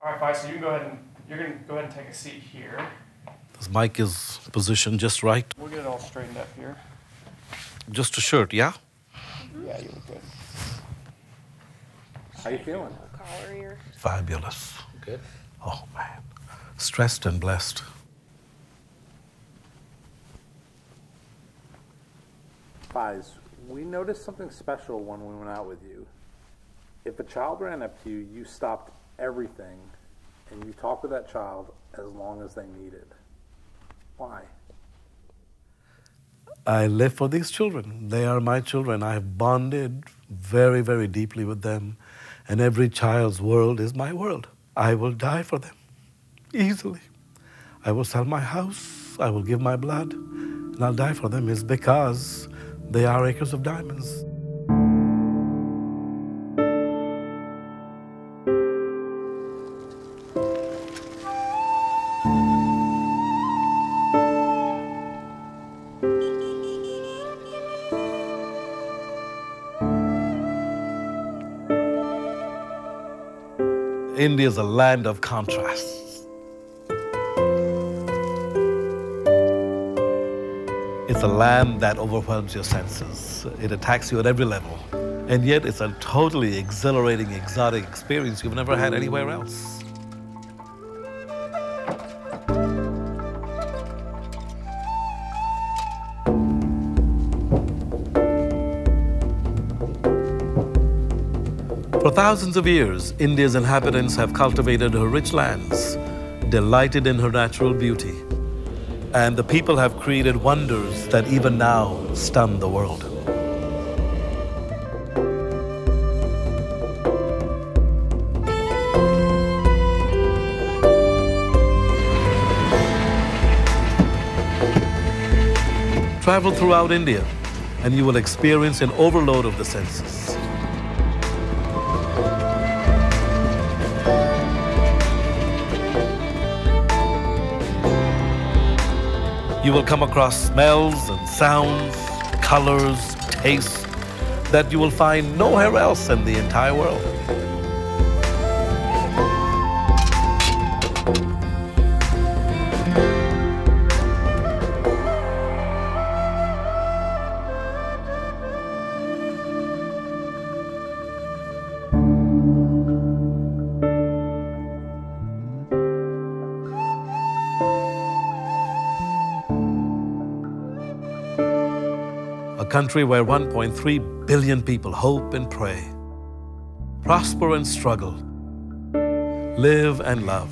All right, fine. So you're gonna go ahead and take a seat here. This mic is positioned just right. We'll get it all straightened up here. Just a shirt, yeah? Yeah, you look good. How you feeling? Collar here. Fabulous. Good. Oh, man. Stressed and blessed. Fies, we noticed something special when we went out with you. If a child ran up to you, you stopped everything and you talked with that child as long as they needed. Why? I live for these children. They are my children. I have bonded very, very deeply with them. And every child's world is my world. I will die for them, easily. I will sell my house. I will give my blood. And I'll die for them. It's because they are acres of diamonds. India is a land of contrasts. It's a land that overwhelms your senses. It attacks you at every level. And yet it's a totally exhilarating, exotic experience you've never had anywhere else. For thousands of years, India's inhabitants have cultivated her rich lands, delighted in her natural beauty, and the people have created wonders that even now stun the world. Travel throughout India, and you will experience an overload of the senses. You will come across smells and sounds, colors, tastes that you will find nowhere else in the entire world. A country where 1.3 billion people hope and pray, prosper and struggle, live and love.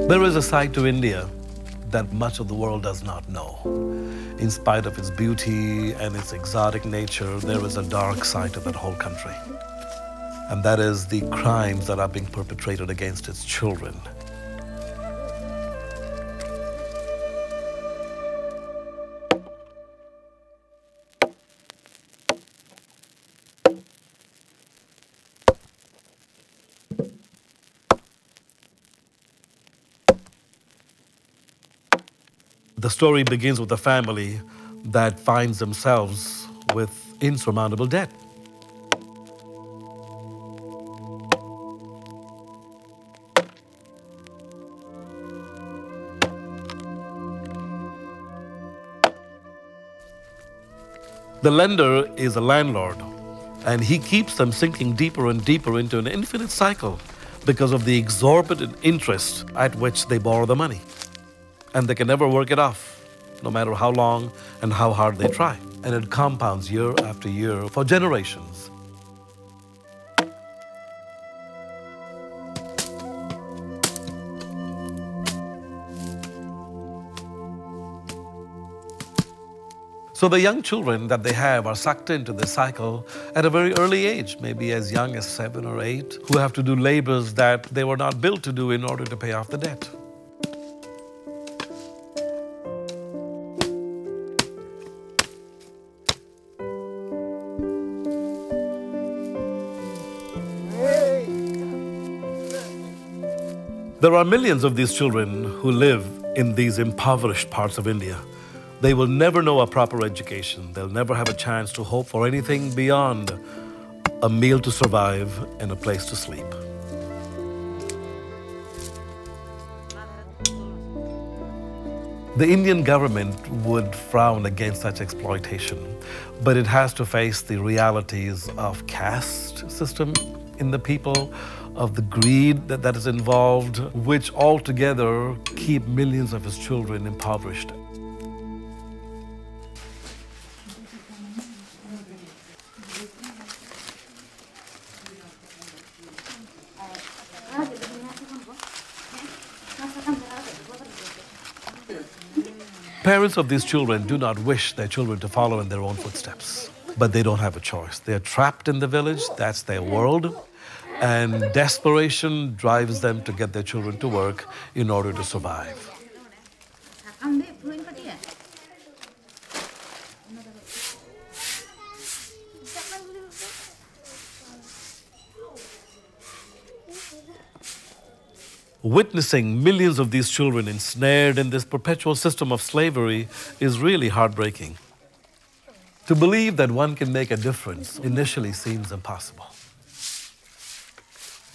There is a side to India that much of the world does not know. In spite of its beauty and its exotic nature, there is a dark side to that whole country. And that is the crimes that are being perpetrated against its children. The story begins with a family that finds themselves with insurmountable debt. The lender is a landlord, and he keeps them sinking deeper and deeper into an infinite cycle because of the exorbitant interest at which they borrow the money. And they can never work it off, no matter how long and how hard they try. And it compounds year after year for generations. So the young children that they have are sucked into this cycle at a very early age, maybe as young as 7 or 8, who have to do labors that they were not built to do in order to pay off the debt. There are millions of these children who live in these impoverished parts of India. They will never know a proper education. They'll never have a chance to hope for anything beyond a meal to survive and a place to sleep. The Indian government would frown against such exploitation, but it has to face the realities of caste system in the people, of the greed that is involved, which altogether keep millions of its children impoverished. Parents of these children do not wish their children to follow in their own footsteps, but they don't have a choice. They're trapped in the village, that's their world, and desperation drives them to get their children to work in order to survive. Witnessing millions of these children ensnared in this perpetual system of slavery is really heartbreaking. To believe that one can make a difference initially seems impossible.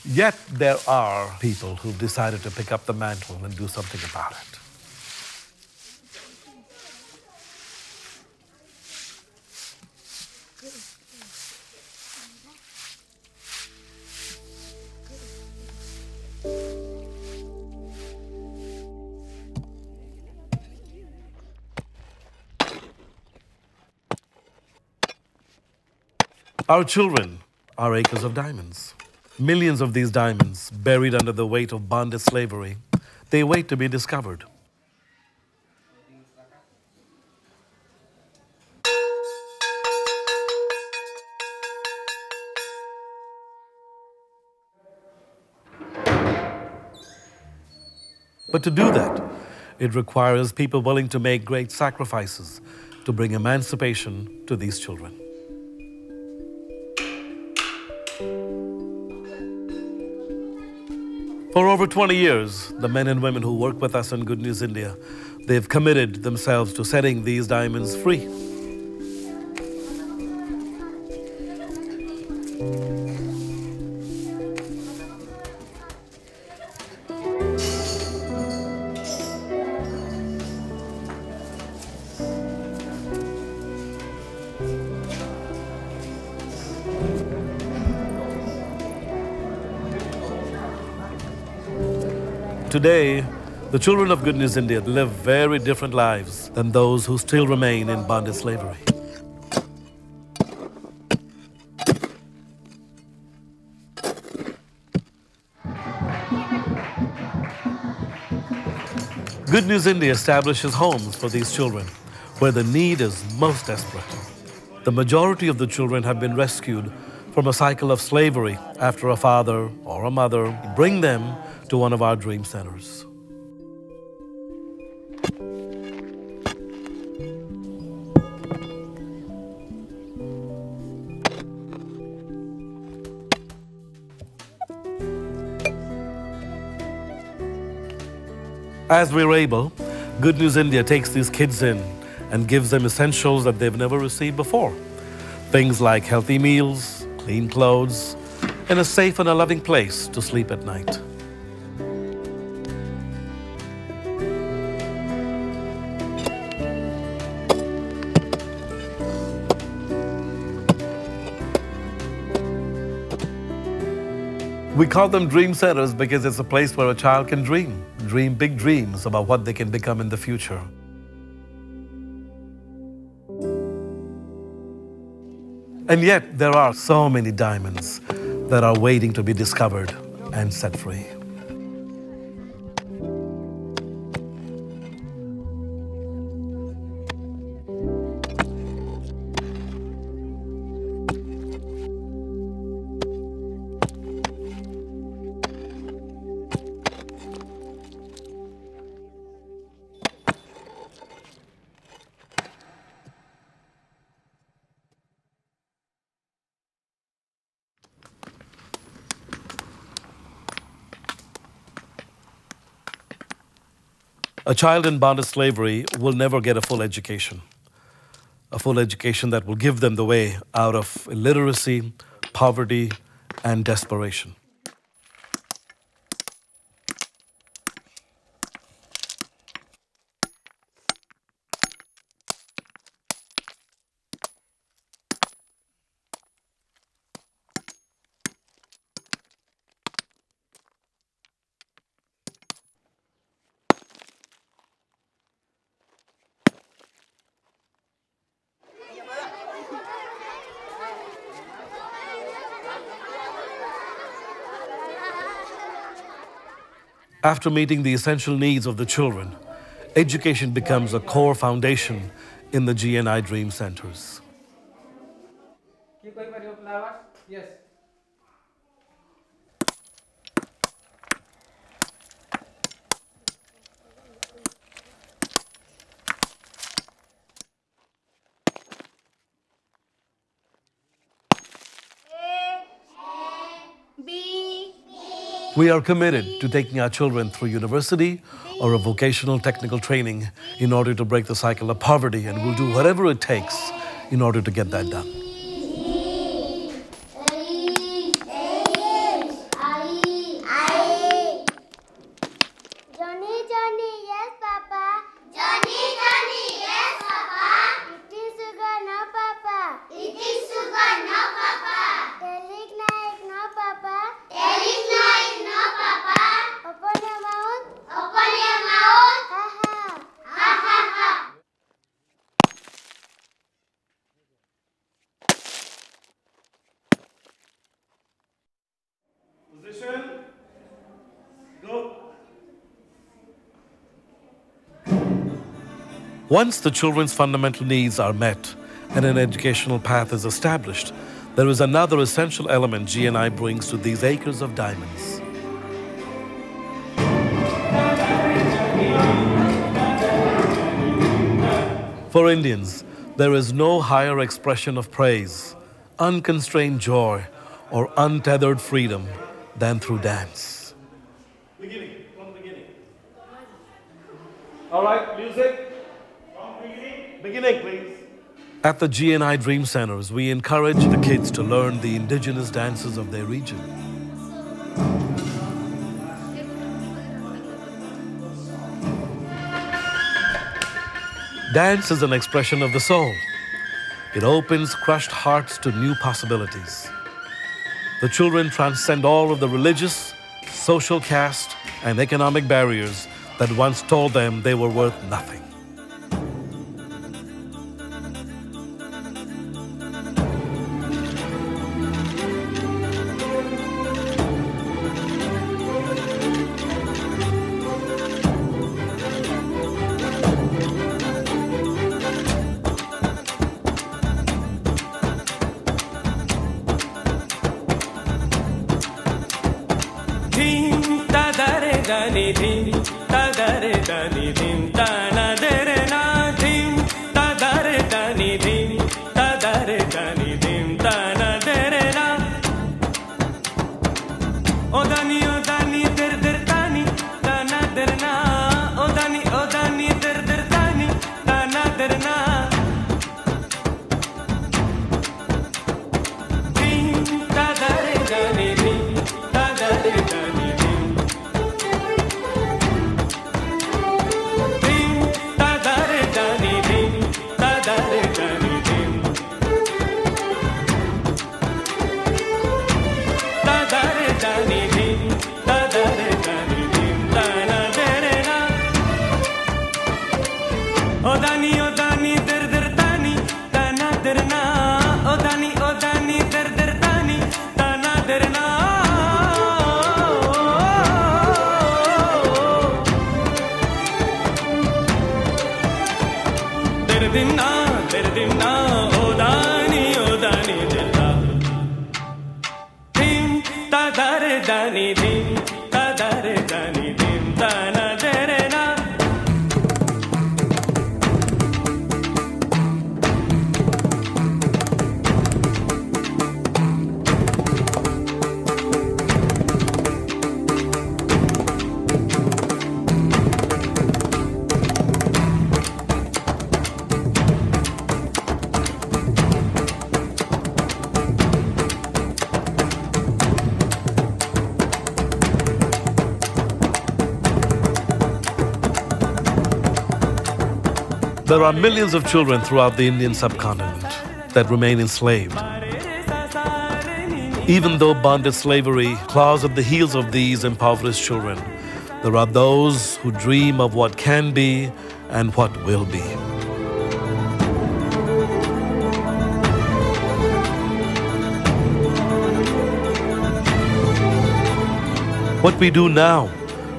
Yet there are people who've decided to pick up the mantle and do something about it. Our children are acres of diamonds. Millions of these diamonds, buried under the weight of bonded slavery, they wait to be discovered. But to do that, it requires people willing to make great sacrifices to bring emancipation to these children. For over 20 years, the men and women who work with us in Good News India, they've committed themselves to setting these diamonds free. Today, the children of Good News India live very different lives than those who still remain in bonded slavery. Good News India establishes homes for these children where the need is most desperate. The majority of the children have been rescued from a cycle of slavery after a father or a mother bring them to one of our dream centers. As we're able, Good News India takes these kids in and gives them essentials that they've never received before. Things like healthy meals, clean clothes, and a safe and a loving place to sleep at night. We call them dream centers because it's a place where a child can dream big dreams about what they can become in the future. And yet, there are so many diamonds that are waiting to be discovered and set free. A child in bondage slavery will never get a full education that will give them the way out of illiteracy, poverty, and desperation. After meeting the essential needs of the children, education becomes a core foundation in the GNI Dream Centers. Yes. We are committed to taking our children through university or a vocational technical training in order to break the cycle of poverty, and we'll do whatever it takes in order to get that done. Once the children's fundamental needs are met and an educational path is established, there is another essential element GNI brings to these acres of diamonds. For Indians, there is no higher expression of praise, unconstrained joy, or untethered freedom than through dance. Beginning, from the beginning. All right, music. Beginning, please. At the GNI Dream Centers, we encourage the kids to learn the indigenous dances of their region. Dance is an expression of the soul. It opens crushed hearts to new possibilities. The children transcend all of the religious, social caste, and economic barriers that once told them they were worth nothing. There are millions of children throughout the Indian subcontinent that remain enslaved. Even though bonded slavery claws at the heels of these impoverished children, there are those who dream of what can be and what will be. What we do now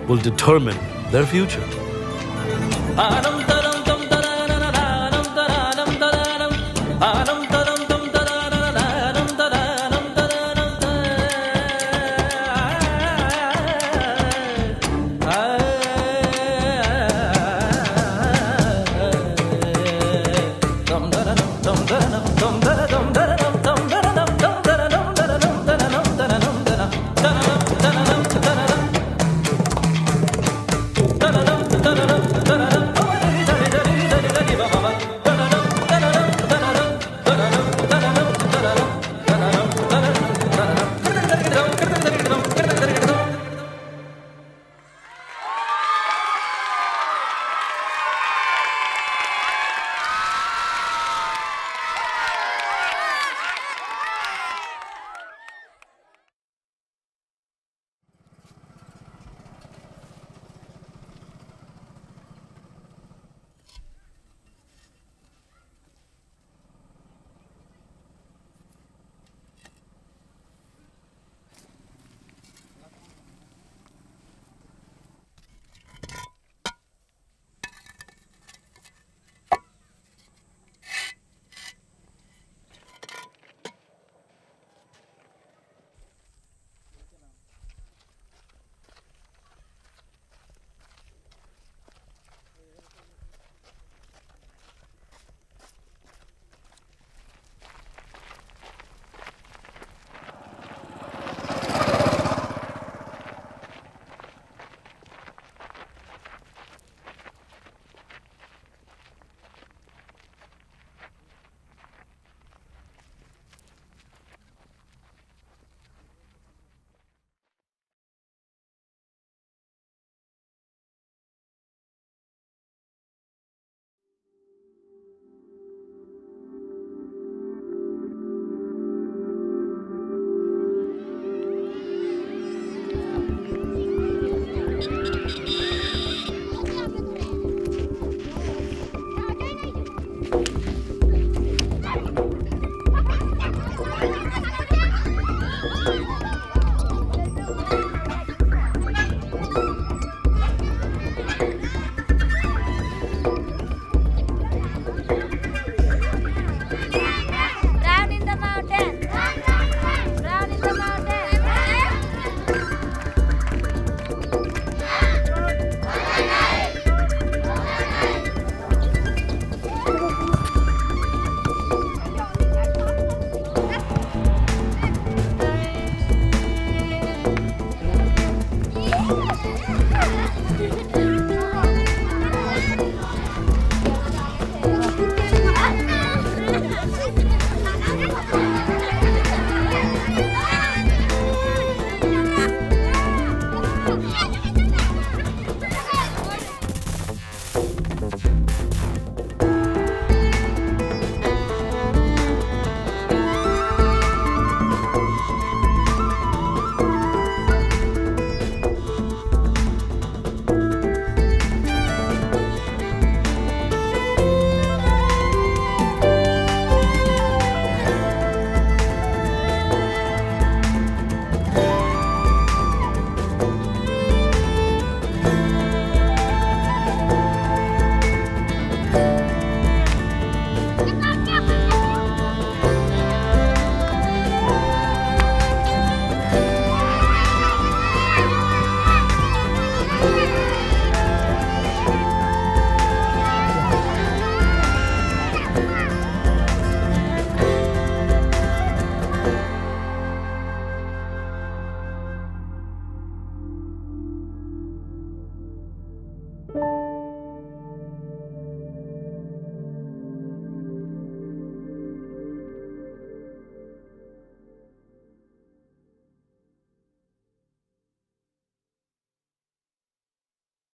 will determine their future.